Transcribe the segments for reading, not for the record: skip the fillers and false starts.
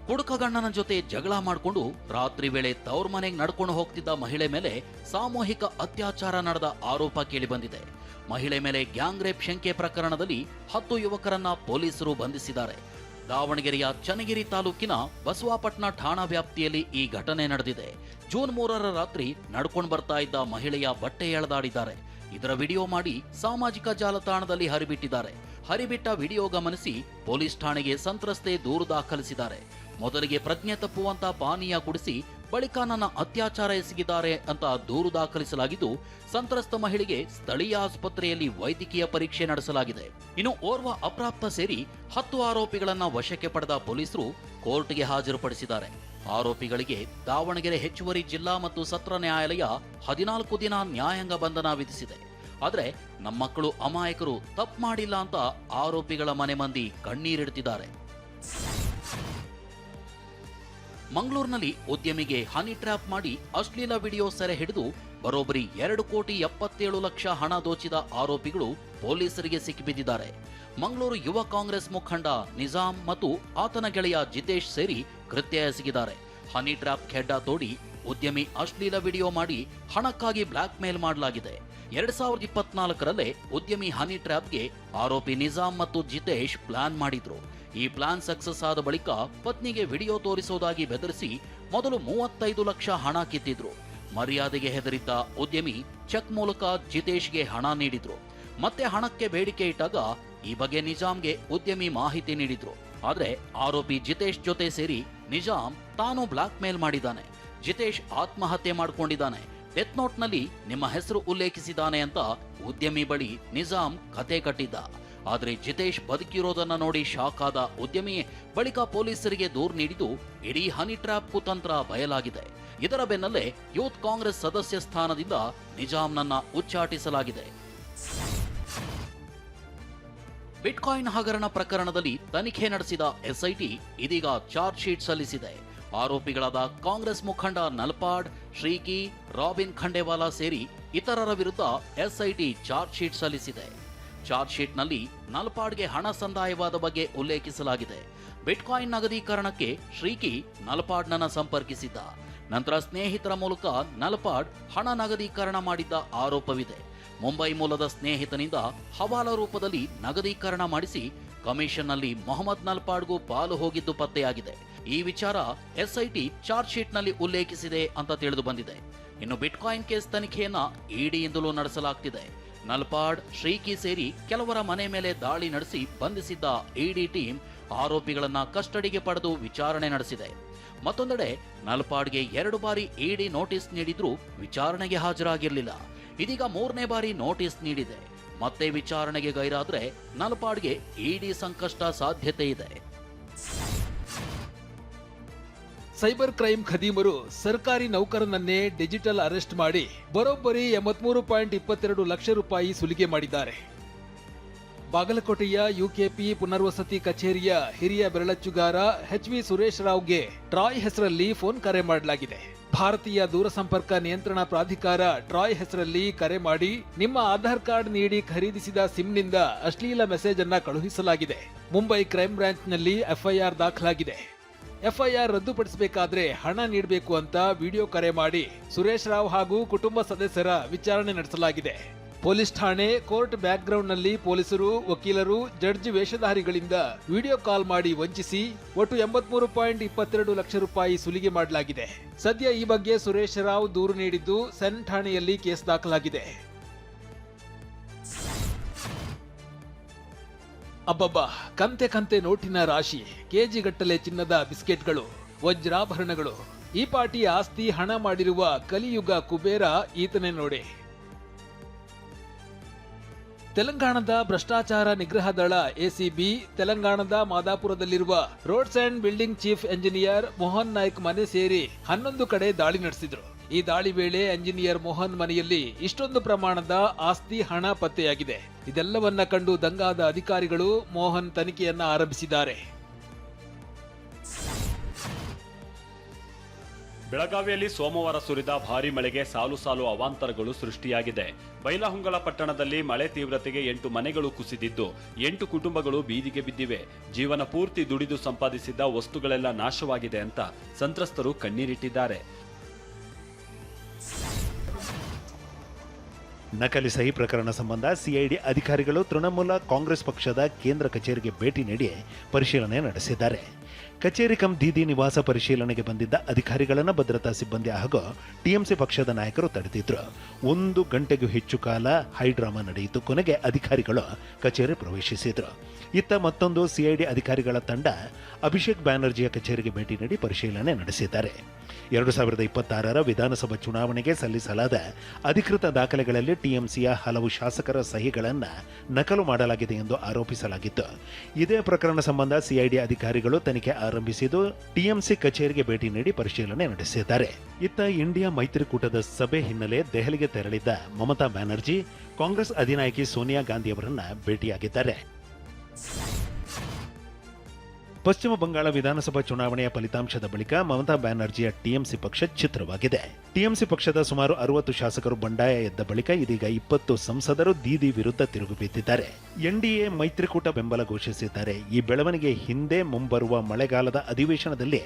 ಕುಡುಕಗಣ್ಣನ ಜೊತೆ ಜಗಳ ಮಾಡಿಕೊಂಡು ರಾತ್ರಿ ವೇಳೆ ತವ್ರ ಮನೆಗೆ ನಡ್ಕೊಂಡು ಹೋಗ್ತಿದ್ದ ಮಹಿಳೆ ಮೇಲೆ ಸಾಮೂಹಿಕ ಅತ್ಯಾಚಾರ ನಡೆದ ಆರೋಪ ಕೇಳಿಬಂದಿದೆ. ಮಹಿಳೆ ಮೇಲೆ ಗ್ಯಾಂಗ್ ರೇಪ್ ಶಂಕೆ ಪ್ರಕರಣದಲ್ಲಿ 10 ಯುವಕರನ್ನ ಪೊಲೀಸರು ಬಂಧಿಸಿದ್ದಾರೆ. ದಾವಣಗೆರೆಯ ಚನ್ನಗಿರಿ ತಾಲೂಕಿನ ಬಸವಾಪಟ್ಟಣ ಠಾಣಾ ವ್ಯಾಪ್ತಿಯಲ್ಲಿ ಈ ಘಟನೆ ನಡೆದಿದೆ. ಜೂನ್ 3ರ ರಾತ್ರಿ ನಡ್ಕೊಂಡು ಬರ್ತಾ ಇದ್ದ ಮಹಿಳೆಯ ಬಟ್ಟೆ ಎಳೆದಾಡಿದ್ದಾರೆ. ಇದರ ವಿಡಿಯೋ ಮಾಡಿ ಸಾಮಾಜಿಕ ಜಾಲತಾಣದಲ್ಲಿ ಹರಿಬಿಟ್ಟಿದ್ದಾರೆ. ಹರಿಬಿಟ್ಟ ವಿಡಿಯೋ ಗಮನಿಸಿ ಪೊಲೀಸ್ ಠಾಣೆಗೆ ಸಂತ್ರಸ್ತೆ ದೂರು ದಾಖಲಿಸಿದ್ದಾರೆ. ಮೊದಲಿಗೆ ಪ್ರಜ್ಞೆ ತಪ್ಪುವಂತ ಪಾನೀಯ ಕುಡಿಸಿ ಬಳಿಕ ನನ್ನ ಅತ್ಯಾಚಾರ ಎಸಗಿದ್ದಾರೆ ಅಂತ ದೂರು ದಾಖಲಿಸಲಾಗಿದ್ದು, ಸಂತ್ರಸ್ತ ಮಹಿಳೆಗೆ ಸ್ಥಳೀಯ ಆಸ್ಪತ್ರೆಯಲ್ಲಿ ವೈದ್ಯಕೀಯ ಪರೀಕ್ಷೆ ನಡೆಸಲಾಗಿದೆ. ಇನ್ನು ಓರ್ವ ಅಪ್ರಾಪ್ತ ಸೇರಿ 10 ಆರೋಪಿಗಳನ್ನ ವಶಕ್ಕೆ ಪಡೆದ ಪೊಲೀಸರು ಕೋರ್ಟ್ಗೆ ಹಾಜರುಪಡಿಸಿದ್ದಾರೆ. ಆರೋಪಿಗಳಿಗೆ ದಾವಣಗೆರೆ ಹೆಚ್ಚುವರಿ ಜಿಲ್ಲಾ ಮತ್ತು ಸತ್ರ ನ್ಯಾಯಾಲಯ 14 ದಿನ ನ್ಯಾಯಾಂಗ ಬಂಧನ ವಿಧಿಸಿದೆ. ಆದ್ರೆ ನಮ್ಮ ಮಕ್ಕಳು ಅಮಾಯಕರು ತಪ್ಪು ಮಾಡಿಲ್ಲ ಅಂತ ಆರೋಪಿಗಳ ಮನೆ ಮಂದಿ ಕಣ್ಣೀರಿಡ್ತಿದ್ದಾರೆ. ಮಂಗಳೂರಿನಲ್ಲಿ ಉದ್ಯಮಿಗೆ ಹನಿ ಟ್ರ್ಯಾಪ್ ಮಾಡಿ ಅಶ್ಲೀಲ ವಿಡಿಯೋ ಸೆರೆ ಹಿಡಿದು ಬರೋಬ್ಬರಿ 2,77,00,000 ಹಣ ದೋಚಿದ ಆರೋಪಿಗಳು ಪೊಲೀಸರಿಗೆ ಸಿಕ್ಕಿಬಿದ್ದಿದ್ದಾರೆ. ಮಂಗಳೂರು ಯುವ ಕಾಂಗ್ರೆಸ್ ಮುಖಂಡ ನಿಜಾಮ್ ಮತ್ತು ಆತನ ಗೆಳೆಯ ಜಿತೇಶ್ ಸೇರಿ ಕೃತ್ಯ ಎಸಗಿದ್ದಾರೆ. ಹನಿ ಟ್ರ್ಯಾಪ್ ಖೆಡ್ಡ ತೋಡಿ ಉದ್ಯಮಿ ಅಶ್ಲೀಲ ವಿಡಿಯೋ ಮಾಡಿ ಹಣಕ್ಕಾಗಿ ಬ್ಲಾಕ್ ಮೇಲ್ ಮಾಡಲಾಗಿದೆ. 2024ರಲ್ಲೇ ಉದ್ಯಮಿ ಹನಿ ಟ್ರ್ಯಾಪ್ಗೆ ಆರೋಪಿ ನಿಜಾಮ್ ಮತ್ತು ಜಿತೇಶ್ ಪ್ಲಾನ್ ಮಾಡಿದ್ರು. ಈ ಪ್ಲಾನ್ ಸಕ್ಸಸ್ ಆದ ಬಳಿಕ ಪತ್ನಿಗೆ ವಿಡಿಯೋ ತೋರಿಸೋದಾಗಿ ಬೆದರಿಸಿ ಮೊದಲು 35 ಲಕ್ಷ ಹಣ ಕಿತ್ತಿದ್ರು. ಮರ್ಯಾದೆಗೆ ಹೆದರಿದ್ದ ಉದ್ಯಮಿ ಚೆಕ್ ಮೂಲಕ ಜಿತೇಶ್ಗೆ ಹಣ ನೀಡಿದ್ರು. ಮತ್ತೆ ಹಣಕ್ಕೆ ಬೇಡಿಕೆ ಇಟ್ಟಾಗ ಈ ಬಗ್ಗೆ ನಿಜಾಮ್ಗೆ ಉದ್ಯಮಿ ಮಾಹಿತಿ ನೀಡಿದ್ರು. ಆದ್ರೆ ಆರೋಪಿ ಜಿತೇಶ್ ಜೊತೆ ಸೇರಿ ನಿಜಾಮ್ ತಾನು ಬ್ಲಾಕ್ ಮೇಲ್ ಮಾಡಿದ್ದಾನೆ, ಜಿತೇಶ್ ಆತ್ಮಹತ್ಯೆ ಮಾಡಿಕೊಂಡಿದ್ದಾನೆ, ಡೆತ್ ನೋಟ್ನಲ್ಲಿ ನಿಮ್ಮ ಹೆಸರು ಉಲ್ಲೇಖಿಸಿದ್ದಾನೆ ಅಂತ ಉದ್ಯಮಿ ಬಳಿ ನಿಜಾಮ್ ಕತೆ ಕಟ್ಟಿದ್ದ. ಆದರೆ ಜಿತೇಶ್ ಬದುಕಿರೋದನ್ನ ನೋಡಿ ಶಾಕ್ ಆದ ಉದ್ಯಮಿ ಬಳಿಕ ಪೊಲೀಸರಿಗೆ ದೂರು ನೀಡಿದ್ದು ಇಡೀ ಹನಿ ಟ್ರ್ಯಾಪ್ ಕುತಂತ್ರ ಬಯಲಾಗಿದೆ. ಇದರ ಬೆನ್ನಲ್ಲೇ ಯೂತ್ ಕಾಂಗ್ರೆಸ್ ಸದಸ್ಯ ಸ್ಥಾನದಿಂದ ನಿಜಾಮ್ನನ್ನ ಉಚ್ಚಾಟಿಸಲಾಗಿದೆ. ಬಿಟ್ಕಾಯಿನ್ ಹಗರಣ ಪ್ರಕರಣದಲ್ಲಿ ತನಿಖೆ ನಡೆಸಿದ ಎಸ್ಐಟಿ ಇದೀಗ ಚಾರ್ಜ್ ಶೀಟ್ ಸಲ್ಲಿಸಿದೆ. ಆರೋಪಿಗಳಾದ ಕಾಂಗ್ರೆಸ್ ಮುಖಂಡ ನಲ್ಪಾಡ್, ಶ್ರೀಕಿ, ರಾಬಿನ್ ಖಂಡೇವಾಲಾ ಸೇರಿ ಇತರರ ವಿರುದ್ಧ ಎಸ್ಐಟಿ ಚಾರ್ಜ್ ಶೀಟ್ ಸಲ್ಲಿಸಿದೆ. ಚಾರ್ಜ್ ಶೀಟ್ನಲ್ಲಿ ನಲ್ಪಾಡ್ಗೆ ಹಣ ಸಂದಾಯವಾದ ಬಗ್ಗೆ ಉಲ್ಲೇಖಿಸಲಾಗಿದೆ. ಬಿಟ್ಕಾಯಿನ್ ನಗದೀಕರಣಕ್ಕೆ ಶ್ರೀಕಿ ನಲ್ಪಾಡ್ನನ್ನ ಸಂಪರ್ಕಿಸಿದ್ದ. ನಂತರ ಸ್ನೇಹಿತರ ಮೂಲಕ ನಲ್ಪಾಡ್ ಹಣ ನಗದೀಕರಣ ಮಾಡಿದ್ದ ಆರೋಪವಿದೆ. ಮುಂಬೈ ಮೂಲದ ಸ್ನೇಹಿತನಿಂದ ಹವಾಲಾ ರೂಪದಲ್ಲಿ ನಗದೀಕರಣ ಮಾಡಿಸಿ ಕಮಿಷನ್ನಲ್ಲಿ ಮೊಹಮ್ಮದ್ ನಲ್ಪಾಡ್ಗೂ ಪಾಲು ಹೋಗಿದ್ದು ಪತ್ತೆಯಾಗಿದೆ. ಈ ವಿಚಾರ ಎಸ್ಐಟಿ ಚಾರ್ಜ್ ಶೀಟ್ನಲ್ಲಿ ಉಲ್ಲೇಖಿಸಿದೆ ಅಂತ ತಿಳಿದು ಬಂದಿದೆ. ಇನ್ನು ಬಿಟ್ಕಾಯಿನ್ ಕೇಸ್ ತನಿಖೆಯನ್ನ ಇಡಿಯಿಂದಲೂ ನಡೆಸಲಾಗ್ತಿದೆ. ನಲ್ಪಾಡ್, ಶ್ರೀಕಿ ಸೇರಿ ಕೆಲವರ ಮನೆ ಮೇಲೆ ದಾಳಿ ನಡೆಸಿ ಬಂಧಿಸಿದ್ದ ಇಡಿ ಟೀಮ್ ಆರೋಪಿಗಳನ್ನ ಕಸ್ಟಡಿಗೆ ಪಡೆದು ವಿಚಾರಣೆ ನಡೆಸಿದೆ. ಮತ್ತೊಂದೆಡೆ ನಲ್ಪಾಡ್ಗೆ 2 ಬಾರಿ ಇಡಿ ನೋಟಿಸ್ ನೀಡಿದ್ರೂ ವಿಚಾರಣೆಗೆ ಹಾಜರಾಗಿರಲಿಲ್ಲ. ಇದೀಗ 3ನೇ ಬಾರಿ ನೋಟಿಸ್ ನೀಡಿದೆ. ಮತ್ತೆ ವಿಚಾರಣೆಗೆ ಗೈರಾದ್ರೆ ನಲ್ಪಾಡ್ಗೆ ಇಡಿ ಸಂಕಷ್ಟ ಸಾಧ್ಯತೆ ಇದೆ. ಸೈಬರ್ ಕ್ರೈಮ್ ಖದೀಮರು ಸರ್ಕಾರಿ ನೌಕರನನ್ನೇ ಡಿಜಿಟಲ್ ಅರೆಸ್ಟ್ ಮಾಡಿ ಬರೋಬ್ಬರಿ 83.22 ಲಕ್ಷ ರೂಪಾಯಿ ಸುಲಿಗೆ ಮಾಡಿದ್ದಾರೆ. ಬಾಗಲಕೋಟೆಯ ಯುಕೆಪಿ ಪುನರ್ವಸತಿ ಕಚೇರಿಯ ಹಿರಿಯ ಬೆರಳಚ್ಚುಗಾರ ಎಚ್.ವಿ. ಸುರೇಶ್ ರಾವ್ಗೆ ಟ್ರಾಯ್ ಹೆಸರಲ್ಲಿ ಫೋನ್ ಕರೆ ಮಾಡಲಾಗಿದೆ. ಭಾರತೀಯ ದೂರಸಂಪರ್ಕ ನಿಯಂತ್ರಣ ಪ್ರಾಧಿಕಾರ ಟ್ರಾಯ್ ಹೆಸರಲ್ಲಿ ಕರೆ ಮಾಡಿ ನಿಮ್ಮ ಆಧಾರ್ ಕಾರ್ಡ್ ನೀಡಿ ಖರೀದಿಸಿದ ಸಿಮ್ನಿಂದ ಅಶ್ಲೀಲ ಮೆಸೇಜ್ ಅನ್ನ ಕಳುಹಿಸಲಾಗಿದೆ. ಮುಂಬೈ ಕ್ರೈಮ್ ಬ್ರಾಂಚ್ನಲ್ಲಿ ಎಫ್ಐಆರ್ ದಾಖಲಾಗಿದೆ. ಎಫ್ಐಆರ್ ರದ್ದುಪಡಿಸಬೇಕಾದ್ರೆ ಹಣ ನೀಡಬೇಕು ಅಂತ ವಿಡಿಯೋ ಕರೆ ಮಾಡಿ ಸುರೇಶ್ ರಾವ್ ಹಾಗೂ ಕುಟುಂಬ ಸದಸ್ಯರ ವಿಚಾರಣೆ ನಡೆಸಲಾಗಿದೆ. ಪೊಲೀಸ್ ಠಾಣೆ, ಕೋರ್ಟ್ ಬ್ಯಾಕ್ ಗ್ರೌಂಡ್ ನಲ್ಲಿ ಪೊಲೀಸರು, ವಕೀಲರು, ಜಡ್ಜ್ ವೇಷಧಾರಿಗಳಿಂದ ವಿಡಿಯೋ ಕಾಲ್ ಮಾಡಿ ವಂಚಿಸಿ ಒಟ್ಟು 83.22 ಲಕ್ಷ ರೂಪಾಯಿ ಸುಲಿಗೆ ಮಾಡಲಾಗಿದೆ. ಸದ್ಯ ಈ ಬಗ್ಗೆ ಸುರೇಶ್ ರಾವ್ ದೂರು ನೀಡಿದ್ದು ಸೆನ್ ಠಾಣೆಯಲ್ಲಿ ಕೇಸ್ ದಾಖಲಾಗಿದೆ. ಅಬ್ಬಬ್ಬಾ, ಕಂತೆ ಕಂತೆ ನೋಟಿನ ರಾಶಿ, ಕೆಜಿಗಟ್ಟಲೆ ಚಿನ್ನದ ಬಿಸ್ಕೆಟ್ಗಳು, ವಜ್ರಾಭರಣಗಳು. ಈ ಪಾಟಿ ಆಸ್ತಿ ಹಣ ಮಾಡಿರುವ ಕಲಿಯುಗ ಕುಬೇರ ಈತನೇ ನೋಡಿ. ತೆಲಂಗಾಣದ ಭ್ರಷ್ಟಾಚಾರ ನಿಗ್ರಹ ದಳ ಎಸಿಬಿ ತೆಲಂಗಾಣದ ಮಾದಾಪುರದಲ್ಲಿರುವ roads and building chief engineer Mohan Naik ಮನೆ ಸೇರಿ 11 ಕಡೆ ದಾಳಿ ನಡೆಸಿದ್ರು. ಈ ದಾಳಿ ವೇಳೆ ಎಂಜಿನಿಯರ್ ಮೋಹನ್ ಮನೆಯಲ್ಲಿ ಇಷ್ಟೊಂದು ಪ್ರಮಾಣದ ಆಸ್ತಿ ಹಣ ಪತ್ತೆಯಾಗಿದೆ. ಇದೆಲ್ಲವನ್ನ ಕಂಡು ದಂಗಾದ ಅಧಿಕಾರಿಗಳು ಮೋಹನ್ ತನಿಖೆಯನ್ನ ಆರಂಭಿಸಿದ್ದಾರೆ. ಬೆಳಗಾವಿಯಲ್ಲಿ ಸೋಮವಾರ ಸುರಿದ ಭಾರೀ ಮಳೆಗೆ ಸಾಲು ಸಾಲು ಅವಾಂತರಗಳು ಸೃಷ್ಟಿಯಾಗಿದೆ. ಬೈಲಹೊಂಗಲ ಪಟ್ಟಣದಲ್ಲಿ ಮಳೆ ತೀವ್ರತೆಗೆ 8 ಮನೆಗಳು ಕುಸಿದಿದ್ದು 8 ಕುಟುಂಬಗಳು ಬೀದಿಗೆ ಬಿದ್ದಿವೆ. ಜೀವನ ಪೂರ್ತಿ ದುಡಿದು ಸಂಪಾದಿಸಿದ್ದ ವಸ್ತುಗಳೆಲ್ಲ ನಾಶವಾಗಿದೆ ಅಂತ ಸಂತ್ರಸ್ತರು ಕಣ್ಣೀರಿಟ್ಟಿದ್ದಾರೆ. ನಕಲಿ ಸಹಿ ಪ್ರಕರಣ ಸಂಬಂಧ ಸಿಐಡಿ ಅಧಿಕಾರಿಗಳು ತೃಣಮೂಲ ಕಾಂಗ್ರೆಸ್ ಪಕ್ಷದ ಕೇಂದ್ರ ಕಚೇರಿಗೆ ಭೇಟಿ ನೀಡಿ ಪರಿಶೀಲನೆ ನಡೆಸಿದ್ದಾರೆ. ಕಚೇರಿ ಕಂ ದೀದಿ ನಿವಾಸ ಪರಿಶೀಲನೆಗೆ ಬಂದಿದ್ದ ಅಧಿಕಾರಿಗಳನ್ನು ಭದ್ರತಾ ಸಿಬ್ಬಂದಿ ಹಾಗೂ ಟಿಎಂಸಿ ಪಕ್ಷದ ನಾಯಕರು ತಡೆದಿದ್ರು. 1 ಗಂಟೆಗೂ ಹೆಚ್ಚು ಕಾಲ ಹೈಡ್ರಾಮಾ ನಡೆಯಿತು. ಕೊನೆಗೆ ಅಧಿಕಾರಿಗಳು ಕಚೇರಿ ಪ್ರವೇಶಿಸಿದ್ರು. ಇತ್ತ ಮತ್ತೊಂದು ಸಿಐಡಿ ಅಧಿಕಾರಿಗಳ ತಂಡ ಅಭಿಷೇಕ್ ಬ್ಯಾನರ್ಜಿಯ ಕಚೇರಿಗೆ ಭೇಟಿ ನೀಡಿ ಪರಿಶೀಲನೆ ನಡೆಸಿದ್ದಾರೆ. 2026ರ ವಿಧಾನಸಭಾ ಚುನಾವಣೆಗೆ ಸಲ್ಲಿಸಲಾದ ಅಧಿಕೃತ ದಾಖಲೆಗಳಲ್ಲಿ ಟಿಎಂಸಿಯ ಹಲವು ಶಾಸಕರ ಸಹಿಗಳನ್ನು ನಕಲು ಮಾಡಲಾಗಿದೆ ಎಂದು ಆರೋಪಿಸಲಾಗಿತ್ತು. ಇದೇ ಪ್ರಕರಣ ಸಂಬಂಧ ಸಿಐಡಿ ಅಧಿಕಾರಿಗಳು ತನಿಖೆ ಆರಂಭಿಸಿದ್ದು ಟಿಎಂಸಿ ಕಚೇರಿಗೆ ಭೇಟಿ ನೀಡಿ ಪರಿಶೀಲನೆ ನಡೆಸಿದ್ದಾರೆ. ಇತ್ತ ಇಂಡಿಯಾ ಮೈತ್ರಿಕೂಟದ ಸಭೆ ಹಿನ್ನೆಲೆ ದೆಹಲಿಗೆ ತೆರಳಿದ್ದ ಮಮತಾ ಬ್ಯಾನರ್ಜಿ ಕಾಂಗ್ರೆಸ್ ಅಧಿನಾಯಕಿ ಸೋನಿಯಾ ಗಾಂಧಿ ಅವರನ್ನ ಭೇಟಿಯಾಗಿದ್ದಾರೆ. ಪಶ್ಚಿಮ ಬಂಗಾಳ ವಿಧಾನಸಭಾ ಚುನಾವಣೆಯ ಫಲಿತಾಂಶದ ಬಳಿಕ ಮಮತಾ ಬ್ಯಾನರ್ಜಿಯ ಟಿಎಂಸಿ ಪಕ್ಷ ಛಿದ್ರವಾಗಿದೆ. ಟಿಎಂಸಿ ಪಕ್ಷದ ಸುಮಾರು 60 ಶಾಸಕರು ಬಂಡಾಯ ಎದ್ದ ಬಳಿಕ ಇದೀಗ 20 ಸಂಸದರು ದೀದಿ ವಿರುದ್ಧ ತಿರುಗಿ ಬಿದ್ದಿದ್ದಾರೆ. ಎನ್ಡಿಎ ಮೈತ್ರಿಕೂಟ ಬೆಂಬಲ ಘೋಷಿಸಿದ್ದಾರೆ. ಈ ಬೆಳವಣಿಗೆ ಹಿಂದೆ ಮುಂಬರುವ ಮಳೆಗಾಲದ ಅಧಿವೇಶನದಲ್ಲಿ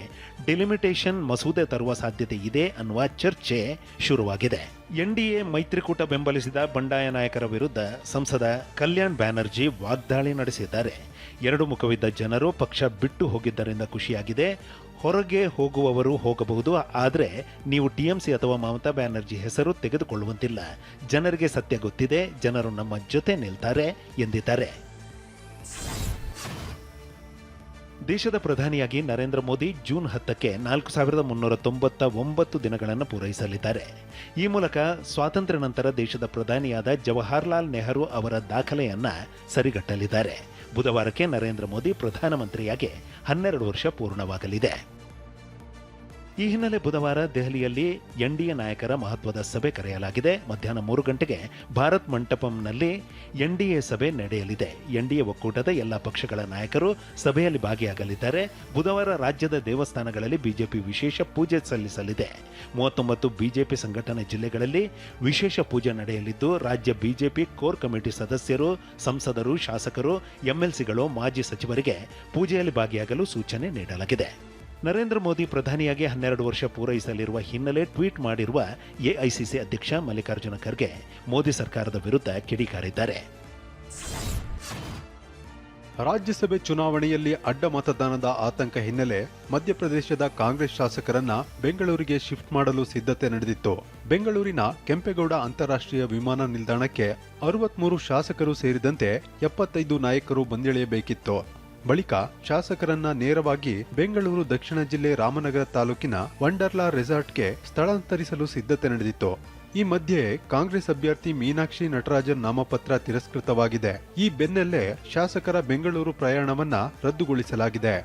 ಡಿಲಿಮಿಟೇಷನ್ ಮಸೂದೆ ತರುವ ಸಾಧ್ಯತೆ ಇದೆ ಅನ್ನುವ ಚರ್ಚೆ ಶುರುವಾಗಿದೆ. ಎನ್ಡಿಎ ಮೈತ್ರಿಕೂಟ ಬೆಂಬಲಿಸಿದ ಬಂಡಾಯ ನಾಯಕರ ವಿರುದ್ಧ ಸಂಸದ ಕಲ್ಯಾಣ್ ಬ್ಯಾನರ್ಜಿ ವಾಗ್ದಾಳಿ ನಡೆಸಿದ್ದಾರೆ. 2 ಮುಖವಿದ್ದ ಜನರು ಪಕ್ಷ ಬಿಟ್ಟು ಹೋಗಿದ್ದರಿಂದ ಖುಷಿಯಾಗಿದೆ. ಹೊರಗೆ ಹೋಗುವವರು ಹೋಗಬಹುದು, ಆದರೆ ನೀವು ಟಿಎಂಸಿ ಅಥವಾ ಮಮತಾ ಬ್ಯಾನರ್ಜಿ ಹೆಸರು ತೆಗೆದುಕೊಳ್ಳುವಂತಿಲ್ಲ. ಜನರಿಗೆ ಸತ್ಯ ಗೊತ್ತಿದೆ, ಜನರು ನಮ್ಮ ಜೊತೆ ನಿಲ್ತಾರೆ ಎಂದಿದ್ದಾರೆ. ದೇಶದ ಪ್ರಧಾನಿಯಾಗಿ ನರೇಂದ್ರ ಮೋದಿ ಜೂನ್ 10ಕ್ಕೆ 4399 ದಿನಗಳನ್ನು ಪೂರೈಸಲಿದ್ದಾರೆ. ಈ ಮೂಲಕ ಸ್ವಾತಂತ್ರ್ಯ ನಂತರ ದೇಶದ ಪ್ರಧಾನಿಯಾದ ಜವಾಹರ್ಲಾಲ್ ನೆಹರು ಅವರ ದಾಖಲೆಯನ್ನ ಸರಿಗಟ್ಟಲಿದ್ದಾರೆ. ಬುಧವಾರಕ್ಕೆ ನರೇಂದ್ರ ಮೋದಿ ಪ್ರಧಾನಮಂತ್ರಿಯಾಗಿ 12 ವರ್ಷ ಪೂರ್ಣವಾಗಲಿದೆ. ಈ ಹಿನ್ನೆಲೆ ಬುಧವಾರ ದೆಹಲಿಯಲ್ಲಿ ಎನ್ಡಿಎ ನಾಯಕರ ಮಹತ್ವದ ಸಭೆ ಕರೆಯಲಾಗಿದೆ. ಮಧ್ಯಾಹ್ನ 3 ಗಂಟೆಗೆ ಭಾರತ್ ಮಂಟಪಂನಲ್ಲಿ ಎನ್ಡಿಎ ಸಭೆ ನಡೆಯಲಿದೆ. ಎನ್ಡಿಎ ಒಕ್ಕೂಟದ ಎಲ್ಲ ಪಕ್ಷಗಳ ನಾಯಕರು ಸಭೆಯಲ್ಲಿ ಭಾಗಿಯಾಗಲಿದ್ದಾರೆ. ಬುಧವಾರ ರಾಜ್ಯದ ದೇವಸ್ಥಾನಗಳಲ್ಲಿ ಬಿಜೆಪಿ ವಿಶೇಷ ಪೂಜೆ ಸಲ್ಲಿಸಲಿದೆ. 39 ಬಿಜೆಪಿ ಸಂಘಟನೆ ಜಿಲ್ಲೆಗಳಲ್ಲಿ ವಿಶೇಷ ಪೂಜೆ ನಡೆಯಲಿದ್ದು, ರಾಜ್ಯ ಬಿಜೆಪಿ ಕೋರ್ ಕಮಿಟಿ ಸದಸ್ಯರು, ಸಂಸದರು, ಶಾಸಕರು, ಎಂಎಲ್ಸಿಗಳು, ಮಾಜಿ ಸಚಿವರಿಗೆ ಪೂಜೆಯಲ್ಲಿ ಭಾಗಿಯಾಗಲು ಸೂಚನೆ ನೀಡಲಾಗಿದೆ. ನರೇಂದ್ರ ಮೋದಿ ಪ್ರಧಾನಿಯಾಗಿ 12 ವರ್ಷ ಪೂರೈಸಲಿರುವ ಹಿನ್ನೆಲೆ ಟ್ವೀಟ್ ಮಾಡಿರುವ ಎಐಸಿಸಿ ಅಧ್ಯಕ್ಷ ಮಲ್ಲಿಕಾರ್ಜುನ ಖರ್ಗೆ ಮೋದಿ ಸರ್ಕಾರದ ವಿರುದ್ಧ ಕಿಡಿಕಾರಿದ್ದಾರೆ. ರಾಜ್ಯಸಭೆ ಚುನಾವಣೆಯಲ್ಲಿ ಅಡ್ಡ ಮತದಾನದ ಆತಂಕ ಹಿನ್ನೆಲೆ ಮಧ್ಯಪ್ರದೇಶದ ಕಾಂಗ್ರೆಸ್ ಶಾಸಕರನ್ನ ಬೆಂಗಳೂರಿಗೆ ಶಿಫ್ಟ್ ಮಾಡಲು ಸಿದ್ಧತೆ ನಡೆದಿತ್ತು. ಬೆಂಗಳೂರಿನ ಕೆಂಪೇಗೌಡ ಅಂತಾರಾಷ್ಟ್ರೀಯ ವಿಮಾನ ನಿಲ್ದಾಣಕ್ಕೆ 63 ಶಾಸಕರು ಸೇರಿದಂತೆ 75 ನಾಯಕರು ಬಂದಿಳಿಯಬೇಕಿತ್ತು. ಬಳಿಕ ಶಾಸಕರನ್ನ ನೇರವಾಗಿ ಬೆಂಗಳೂರು ದಕ್ಷಿಣ ಜಿಲ್ಲೆ ರಾಮನಗರ ತಾಲೂಕಿನ ವಂಡರ್ಲಾ ರೆಸಾರ್ಟ್ಗೆ ಸ್ಥಳಾಂತರಿಸಲು ಸಿದ್ಧತೆ ನಡೆದಿತ್ತು. ಈ ಮಧ್ಯೆ ಕಾಂಗ್ರೆಸ್ ಅಭ್ಯರ್ಥಿ ಮೀನಾಕ್ಷಿ ನಟರಾಜನ್ ನಾಮಪತ್ರ ತಿರಸ್ಕೃತವಾಗಿದೆ. ಈ ಬೆನ್ನಲ್ಲೇ ಶಾಸಕರ ಬೆಂಗಳೂರು ಪ್ರಯಾಣವನ್ನ ರದ್ದುಗೊಳಿಸಲಾಗಿದೆ.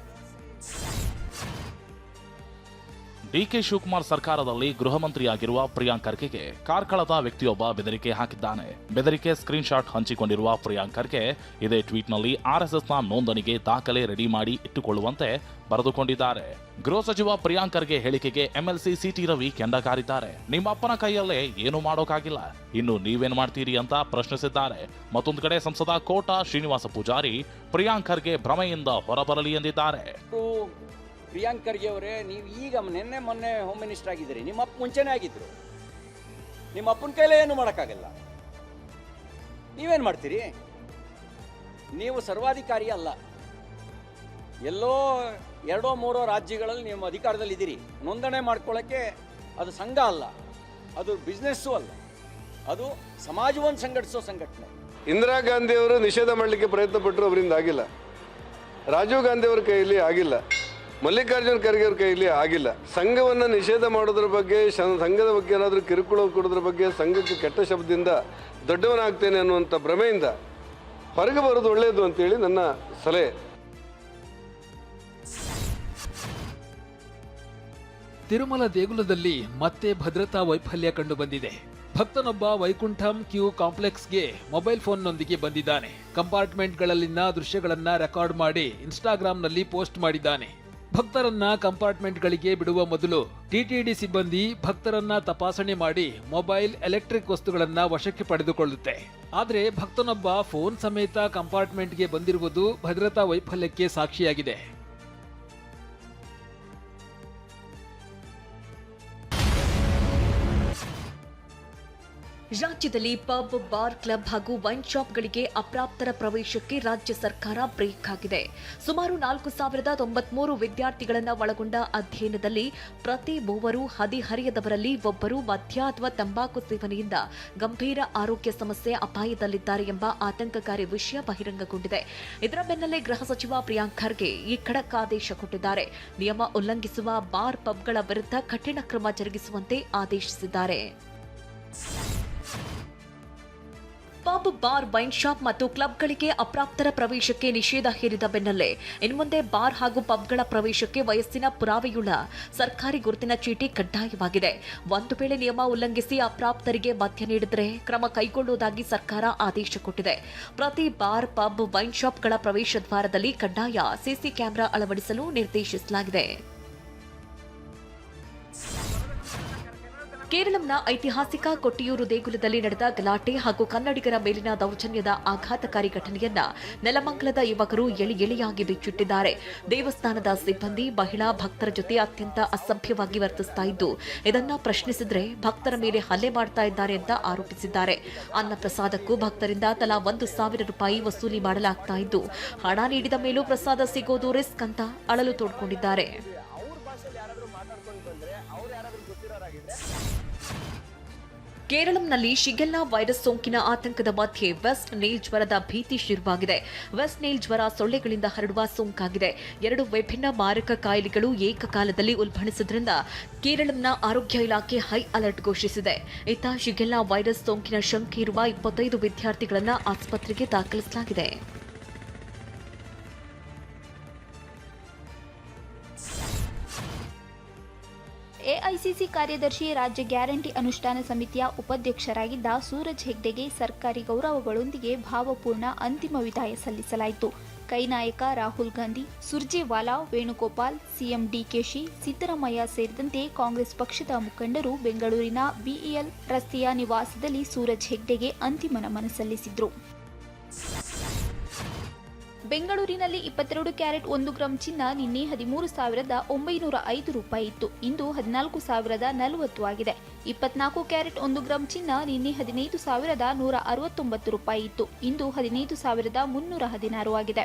ಡಿಕೆ ಶಿವಕುಮಾರ್ ಸರ್ಕಾರದಲ್ಲಿ ಗೃಹ ಮಂತ್ರಿಯಾಗಿರುವ ಪ್ರಿಯಾಂಕ್ ಖರ್ಗೆಗೆ ಕಾರ್ಕಳದ ವ್ಯಕ್ತಿಯೊಬ್ಬ ಬೆದರಿಕೆ ಹಾಕಿದ್ದಾನೆ. ಬೆದರಿಕೆ ಸ್ಕ್ರೀನ್ ಶಾಟ್ ಹಂಚಿಕೊಂಡಿರುವ ಪ್ರಿಯಾಂಕ್ ಖರ್ಗೆ ಇದೇ ಟ್ವೀಟ್ನಲ್ಲಿ ಆರ್ಎಸ್ಎಸ್ನ ನೋಂದಣಿಗೆ ದಾಖಲೆ ರೆಡಿ ಮಾಡಿ ಇಟ್ಟುಕೊಳ್ಳುವಂತೆ ಬರೆದುಕೊಂಡಿದ್ದಾರೆ. ಗೃಹ ಸಚಿವ ಪ್ರಿಯಾಂಕ್ ಖರ್ಗೆ ಹೇಳಿಕೆಗೆ ಎಂಎಲ್ಸಿ ಸಿಟಿ ರವಿ ಕೆಂಡಕಾರಿದ್ದಾರೆ. ನಿಮ್ಮ ಅಪ್ಪನ ಕೈಯಲ್ಲೇ ಏನು ಮಾಡೋಕ್ಕಾಗಿಲ್ಲ, ಇನ್ನು ನೀವೇನ್ ಮಾಡ್ತೀರಿ ಅಂತ ಪ್ರಶ್ನಿಸಿದ್ದಾರೆ. ಮತ್ತೊಂದು ಕಡೆ ಸಂಸದ ಕೋಟ ಶ್ರೀನಿವಾಸ ಪೂಜಾರಿ ಪ್ರಿಯಾಂಕ್ ಖರ್ಗೆ ಭ್ರಮೆಯಿಂದ ಹೊರಬರಲಿ ಎಂದಿದ್ದಾರೆ. ಪ್ರಿಯಾಂಕ್ ಖರ್ಗೆ ಅವರೇ, ನೀವು ಈಗ ನಿನ್ನೆ ಮೊನ್ನೆ ಹೋಮ್ ಮಿನಿಸ್ಟರ್ ಆಗಿದ್ದೀರಿ, ನಿಮ್ಮ ಅಪ್ಪ ಮುಂಚೆನೇ ಆಗಿದ್ರು. ನಿಮ್ಮ ಅಪ್ಪನ ಕೈಲೇ ಏನು ಮಾಡೋಕ್ಕಾಗಲ್ಲ, ನೀವೇನು ಮಾಡ್ತೀರಿ? ನೀವು ಸರ್ವಾಧಿಕಾರಿ ಅಲ್ಲ. ಎಲ್ಲೋ 2-3 ರಾಜ್ಯಗಳಲ್ಲಿ ನೀವು ಅಧಿಕಾರದಲ್ಲಿದ್ದೀರಿ. ನೋಂದಣಿ ಮಾಡ್ಕೊಳ್ಳೋಕ್ಕೆ ಅದು ಸಂಘ ಅಲ್ಲ, ಅದು ಬಿಸ್ನೆಸ್ಸು ಅಲ್ಲ, ಅದು ಸಮಾಜವನ್ನು ಸಂಘಟಿಸೋ ಸಂಘಟನೆ. ಇಂದಿರಾ ಗಾಂಧಿ ಅವರು ನಿಷೇಧ ಮಾಡಲಿಕ್ಕೆ ಪ್ರಯತ್ನ ಪಟ್ಟರು, ಅವರಿಂದ ಆಗಿಲ್ಲ. ರಾಜೀವ್ ಗಾಂಧಿ ಅವರ ಕೈಯಲ್ಲಿ ಆಗಿಲ್ಲ. ಮಲ್ಲಿಕಾರ್ಜುನ್ ಖರ್ಗೆ ಅವ್ರ ಕೈಯಲ್ಲಿ ಆಗಿಲ್ಲ. ಸಂಘವನ್ನು ನಿಷೇಧ ಮಾಡೋದ್ರ ಬಗ್ಗೆ, ಸಂಘದ ಬಗ್ಗೆ ಏನಾದರೂ ಕಿರುಕುಳ ಕೊಡೋದ್ರ ಬಗ್ಗೆ, ಸಂಘಕ್ಕೆ ಕೆಟ್ಟ ಶಬ್ದದಿಂದ ದೊಡ್ಡವನಾಗ್ತೇನೆ ಅನ್ನುವಂಥ ಭ್ರಮೆಯಿಂದ ಹೊರಗೆ ಬರೋದು ಒಳ್ಳೆಯದು ಅಂತೇಳಿ ನನ್ನ ಸಲಹೆ. ತಿರುಮಲ ದೇಗುಲದಲ್ಲಿ ಮತ್ತೆ ಭದ್ರತಾ ವೈಫಲ್ಯ ಕಂಡುಬಂದಿದೆ. ಭಕ್ತನೊಬ್ಬ ವೈಕುಂಠಂ ಕ್ಯೂ ಕಾಂಪ್ಲೆಕ್ಸ್ಗೆ ಮೊಬೈಲ್ ಫೋನ್ನೊಂದಿಗೆ ಬಂದಿದ್ದಾನೆ. ಕಂಪಾರ್ಟ್ಮೆಂಟ್ಗಳಲ್ಲಿನ ದೃಶ್ಯಗಳನ್ನ ರೆಕಾರ್ಡ್ ಮಾಡಿ ಇನ್ಸ್ಟಾಗ್ರಾಂನಲ್ಲಿ ಪೋಸ್ಟ್ ಮಾಡಿದ್ದಾನೆ. ಭಕ್ತರನ್ನ ಕಂಪಾರ್ಟ್ಮೆಂಟ್ಗಳಿಗೆ ಬಿಡುವ ಮೊದಲು ಟಿಟಿಡಿ ಸಿಬ್ಬಂದಿ ಭಕ್ತರನ್ನ ತಪಾಸಣೆ ಮಾಡಿ ಮೊಬೈಲ್, ಎಲೆಕ್ಟ್ರಿಕ್ ವಸ್ತುಗಳನ್ನ ವಶಕ್ಕೆ ಪಡೆದುಕೊಳ್ಳುತ್ತೆ. ಆದ್ರೆ ಭಕ್ತನೊಬ್ಬ ಫೋನ್ ಸಮೇತ ಕಂಪಾರ್ಟ್ಮೆಂಟ್ಗೆ ಬಂದಿರುವುದು ಭದ್ರತಾ ವೈಫಲ್ಯಕ್ಕೆ ಸಾಕ್ಷಿಯಾಗಿದೆ. ರಾಜ್ಯದಲ್ಲಿ ಪಬ್, ಬಾರ್, ಕ್ಲಬ್ ಹಾಗೂ ವೈನ್ ಶಾಪ್ಗಳಿಗೆ ಅಪ್ರಾಪ್ತರ ಪ್ರವೇಶಕ್ಕೆ ರಾಜ್ಯ ಸರ್ಕಾರ ಬ್ರೇಕ್ ಹಾಕಿದೆ. ಸುಮಾರು 4,093 ವಿದ್ಯಾರ್ಥಿಗಳನ್ನು ಒಳಗೊಂಡ ಅಧ್ಯಯನದಲ್ಲಿ ಪ್ರತಿ 3 ಹದಿಹರೆಯದವರಲ್ಲಿ ಒಬ್ಬರು ಮದ್ಯ ಅಥವಾ ತಂಬಾಕು ಸೇವನೆಯಿಂದ ಗಂಭೀರ ಆರೋಗ್ಯ ಸಮಸ್ಯೆ ಅಪಾಯದಲ್ಲಿದ್ದಾರೆ ಎಂಬ ಆತಂಕಕಾರಿ ವಿಷಯ ಬಹಿರಂಗಗೊಂಡಿದೆ. ಇದರ ಬೆನ್ನಲ್ಲೇ ಗೃಹ ಸಚಿವ ಪ್ರಿಯಾಂಕ್ ಖರ್ಗೆ ಈ ಖಡಕ್ ಆದೇಶ ಕೊಟ್ಟಿದ್ದಾರೆ. ನಿಯಮ ಉಲ್ಲಂಘಿಸುವ ಬಾರ್, ಪಬ್ಗಳ ವಿರುದ್ಧ ಕಠಿಣ ಕ್ರಮ ಜರುಗಿಸುವಂತೆ ಆದೇಶಿಸಿದ್ದಾರೆ. ಪಬ್, ಬಾರ್, ವೈನ್ ಶಾಪ್ ಮತ್ತು ಕ್ಲಬ್ಗಳಿಗೆ ಅಪ್ರಾಪ್ತರ ಪ್ರವೇಶಕ್ಕೆ ನಿಷೇಧ ಹೇರಿದ ಬೆನ್ನಲ್ಲೇ ಇನ್ಮುಂದೆ ಬಾರ್ ಹಾಗೂ ಪಬ್ಗಳ ಪ್ರವೇಶಕ್ಕೆ ವಯಸ್ಸಿನ ಪುರಾವೆಯುಳ್ಳ ಸರ್ಕಾರಿ ಗುರುತಿನ ಚೀಟಿ ಕಡ್ಡಾಯವಾಗಿದೆ. ಒಂದು ವೇಳೆ ನಿಯಮ ಉಲ್ಲಂಘಿಸಿ ಅಪ್ರಾಪ್ತರಿಗೆ ಮದ್ಯ ನೀಡಿದರೆ ಕ್ರಮ ಕೈಗೊಳ್ಳುವುದಾಗಿ ಸರ್ಕಾರ ಆದೇಶ ಕೊಟ್ಟಿದೆ. ಪ್ರತಿ ಬಾರ್, ಪಬ್, ವೈನ್ ಶಾಪ್ಗಳ ಪ್ರವೇಶ ದ್ವಾರದಲ್ಲಿ ಕಡ್ಡಾಯ ಸಿಸಿ ಕ್ಯಾಮೆರಾ ಅಳವಡಿಸಲು ನಿರ್ದೇಶಿಸಲಾಗಿದೆ. ಕೇರಳಂನ ಐತಿಹಾಸಿಕ ಕೊಟ್ಟಿಯೂರು ದೇಗುಲದಲ್ಲಿ ನಡೆದ ಗಲಾಟೆ ಹಾಗೂ ಕನ್ನಡಿಗರ ಮೇಲಿನ ದೌರ್ಜನ್ಯದ ಆಘಾತಕಾರಿ ಘಟನೆಯನ್ನ ನೆಲಮಂಗಲದ ಯುವಕರು ಎಳೆಯಾಗಿ ಬಿಚ್ಚಿಟ್ಟಿದ್ದಾರೆ. ದೇವಸ್ಥಾನದ ಸಿಬ್ಬಂದಿ ಮಹಿಳಾ ಭಕ್ತರ ಜೊತೆ ಅತ್ಯಂತ ಅಸಭ್ಯವಾಗಿ ವರ್ತಿಸ್ತಾ ಇದ್ದು, ಇದನ್ನ ಪ್ರಶ್ನಿಸಿದ್ರೆ ಭಕ್ತರ ಮೇಲೆ ಹಲ್ಲೆ ಮಾಡ್ತಾ ಇದ್ದಾರೆ ಅಂತ ಆರೋಪಿಸಿದ್ದಾರೆ. ಅನ್ನ ಪ್ರಸಾದಕ್ಕೂ ಭಕ್ತರಿಂದ ತಲಾ 1,000 ರೂಪಾಯಿ ವಸೂಲಿ ಮಾಡಲಾಗ್ತಾ ಇದ್ದು, ಹಣ ನೀಡಿದ ಮೇಲೂ ಪ್ರಸಾದ ಸಿಗೋದು ರಿಸ್ಕ್ ಅಂತ ಅಳಲು ತೋಡ್ಕೊಂಡಿದ್ದಾರೆ. ಕೇರಳಂನಲ್ಲಿ ಶಿಗೆಲ್ಲಾ ವೈರಸ್ ಸೋಂಕಿನ ಆತಂಕದ ಮಧ್ಯೆ ವೆಸ್ಟ್ ನೈಲ್ ಜ್ವರದ ಭೀತಿ ಶುರುವಾಗಿದೆ. ವೆಸ್ಟ್ ನೈಲ್ ಜ್ವರ ಸೊಳ್ಳೆಗಳಿಂದ ಹರಡುವ ಸೋಂಕಾಗಿದೆ. 2 ವಿಭಿನ್ನ ಮಾರಕ ಕಾಯಿಲೆಗಳು ಏಕಕಾಲದಲ್ಲಿ ಉಲ್ಬಣಿಸಿದ್ರಿಂದ ಕೇರಳಂನ ಆರೋಗ್ಯ ಇಲಾಖೆ ಹೈ ಅಲರ್ಟ್ ಘೋಷಿಸಿದೆ. ಇತ್ತ ಶಿಗೆಲ್ಲಾ ವೈರಸ್ ಸೋಂಕಿನ ಶಂಕೆ ಇರುವ 25 ವಿದ್ಯಾರ್ಥಿಗಳನ್ನು ಆಸ್ಪತ್ರೆಗೆ ದಾಖಲಿಸಲಾಗಿದೆ. ಎಐಸಿಸಿ ಕಾರ್ಯದರ್ಶಿ, ರಾಜ್ಯ ಗ್ಯಾರಂಟಿ ಅನುಷ್ಠಾನ ಸಮಿತಿಯ ಉಪಾಧ್ಯಕ್ಷರಾಗಿದ್ದ ಸೂರಜ್ ಹೆಗ್ಡೆಗೆ ಸರ್ಕಾರಿ ಗೌರವಗಳೊಂದಿಗೆ ಭಾವಪೂರ್ಣ ಅಂತಿಮ ವಿದಾಯ ಸಲ್ಲಿಸಲಾಯಿತು. ಕೈ ನಾಯಕ ರಾಹುಲ್ ಗಾಂಧಿ, ಸುರ್ಜೇವಾಲಾ, ವೇಣುಗೋಪಾಲ್, ಸಿಎಂ ಡಿಕೆಶಿ, ಸಿದ್ದರಾಮಯ್ಯ ಸೇರಿದಂತೆ ಕಾಂಗ್ರೆಸ್ ಪಕ್ಷದ ಮುಖಂಡರು ಬೆಂಗಳೂರಿನ ಬಿಇಎಲ್ ರಸ್ತೆಯ ನಿವಾಸದಲ್ಲಿ ಸೂರಜ್ ಹೆಗ್ಡೆಗೆ ಅಂತಿಮ ನಮನ ಸಲ್ಲಿಸಿದರು. ಬೆಂಗಳೂರಿನಲ್ಲಿ 22 ಕ್ಯಾರೆಟ್ 1 ಗ್ರಾಂ ಚಿನ್ನ ನಿನ್ನೆ 13,905 ರೂಪಾಯಿ ಇತ್ತು. ಇಂದು 14,040 ಆಗಿದೆ. 24 ಕ್ಯಾರೆಟ್ 1 ಗ್ರಾಂ ಚಿನ್ನ ನಿನ್ನೆ 15,169 ರೂಪಾಯಿ ಇತ್ತು. ಇಂದು 15,316 ಆಗಿದೆ.